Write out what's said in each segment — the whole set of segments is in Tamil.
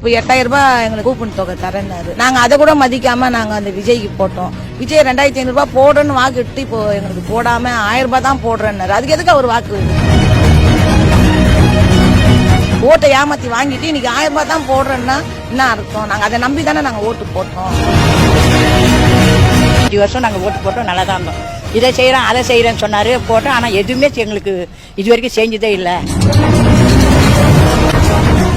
இப்போ 8000 ரூபாய் எங்களுக்கு கூப்பன் தொகை தரேன்னாரு. நாங்க அதை கூட மதிக்காம நாங்க அந்த விஜய்க்கு போட்டோம். விஜய் 2500 ரூபாய் போடுன்னு வாக்குட்டு இப்போ எங்களுக்கு போடாம 1000 ரூபாய் தான் போடுறேன்னாரு. அதுக்கு எதுக்கு அவர் வாக்கு ஓட்டை ஏமாத்தி வாங்கிட்டு இன்னைக்கு 1000 ரூபாய் தான் போடுறேன்னா என்ன அர்த்தம்? நாங்க அதை நம்பி தானே நாங்க ஓட்டு போட்டோம். 5 வருஷம் நாங்க ஓட்டு போட்டோம், நல்லா தான் இருந்தோம். இதை செய்யறோம் அதை செய்யறேன்னு சொன்னாரு, போட்டோம். ஆனா எதுவுமே எங்களுக்கு இது வரைக்கும் செஞ்சதே இல்லை.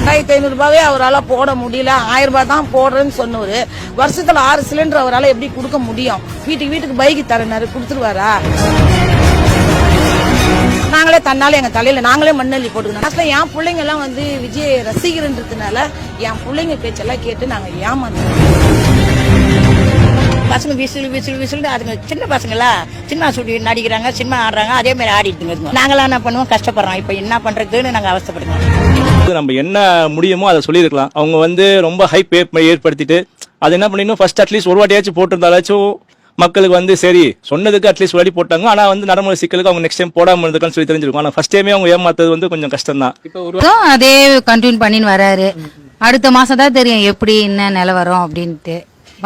2500 ரூபாவே அவரால் போட முடியல, 1000 ரூபாய் தான் போடுறேன்னு சொன்னவரு வருஷத்துல 6 சிலிண்டர் அவரால் எப்படி கொடுக்க முடியும்? வீட்டுக்கு பைக்கு தரனாரு, கொடுத்துருவாரா? நாங்களே தன்னால எங்க தலையில நாங்களே மண்ணள்ளி போட்டுக்கணும். என் பிள்ளைங்க எல்லாம் வந்து விஜய் ரசிகர்ன்றதுனால என் பிள்ளைங்க பேச்செல்லாம் கேட்டு நாங்க ஏமாந்தோம். பசங்க விசில் அதுங்க சின்ன பசங்களா சினிமா சுட்டி நடிக்கிறாங்க, சினிமா ஆடுறாங்க, அதே மாதிரி ஆடிட்டு இருக்கோம். நாங்களாம் என்ன பண்ணுவோம், கஷ்டப்படுறோம். இப்ப என்ன பண்றதுன்னு நாங்க அவஸ்தைப்படுறோம். நம்ம என்ன முடியுமோ அதை சொல்லியிருக்கலாம். அவங்க வந்து ரொம்ப ஹைப் ஏற்படுத்திட்டு அது என்ன பண்ணிடணும், ஃபர்ஸ்ட் அட்லீஸ்ட் ஒரு வாட்டியாச்சும் போட்டிருந்தாலாச்சும் மக்களுக்கு வந்து சரி சொன்னதுக்கு அட்லீஸ்ட் ஒரு வாட்டி போட்டாங்க. ஆனா வந்து நடைமுறை சிக்கலுக்கு அவங்க நெக்ஸ்ட் டைம் போடாம இருந்துக்கான்னு சொல்லி தெரிஞ்சிருக்கும். ஆனா ஃபர்ஸ்ட் டைமே அவங்க ஏமாத்தது வந்து கொஞ்சம் கஷ்டம் தான். இப்போ அதே கண்டினியூ பண்ணின்னு வராரு. அடுத்த மாசம் தான் தெரியும் எப்படி என்ன நிலவரம் அப்படின்ட்டு.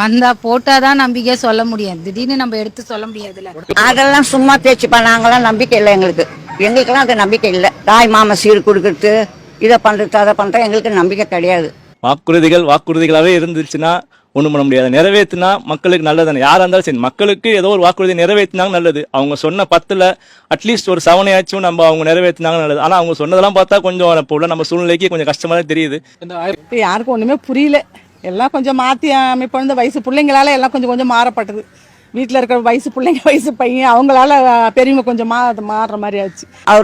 வந்தா போட்டாதான் நம்பிக்கையா சொல்ல முடியும். திடீர்னு நம்ம எடுத்து சொல்ல முடியாதுல்ல. அதெல்லாம் சும்மா பேச்சுப்பா. நாங்களாம் நம்பிக்கை இல்லை, எங்களுக்கெல்லாம் அது நம்பிக்கை இல்லை. தாய் மாமா சீர் கொடுக்கறது, இதை பண்றது அதை பண்றது எங்களுக்கு நம்பிக்கை கிடையாது. வாக்குறுதிகளாவே இருந்துச்சுன்னா ஒண்ணும் பண்ண முடியாது. நிறைவேற்றினா மக்களுக்கு நல்லதானே. யாரா இருந்தாலும் சரி, மக்களுக்கு ஏதோ ஒரு வாக்குறுதி நிறைவேற்றினாங்க நல்லது. அவங்க சொன்ன 10ல அட்லீஸ்ட் ஒரு 7 நம்ம அவங்க நிறைவேற்றினாங்க நல்லது. ஆனா அவங்க சொன்னதெல்லாம் பார்த்தா கொஞ்சம் இப்போ உள்ள நம்ம சூழ்நிலைக்கு கொஞ்சம் கஷ்டமா தான் தெரியுது. யாருக்கும் ஒண்ணுமே புரியல. எல்லாம் கொஞ்சம் மாத்தி அமைப்பு வந்து வயசு பிள்ளைங்களால எல்லாம் கொஞ்சம் மாறப்பட்டது. வீட்டுல இருக்கிற வயசு பிள்ளைங்க வயசு பையன் அவங்களால பெரியவங்க கொஞ்சம் மாறுற மாதிரி ஆச்சு. அவர்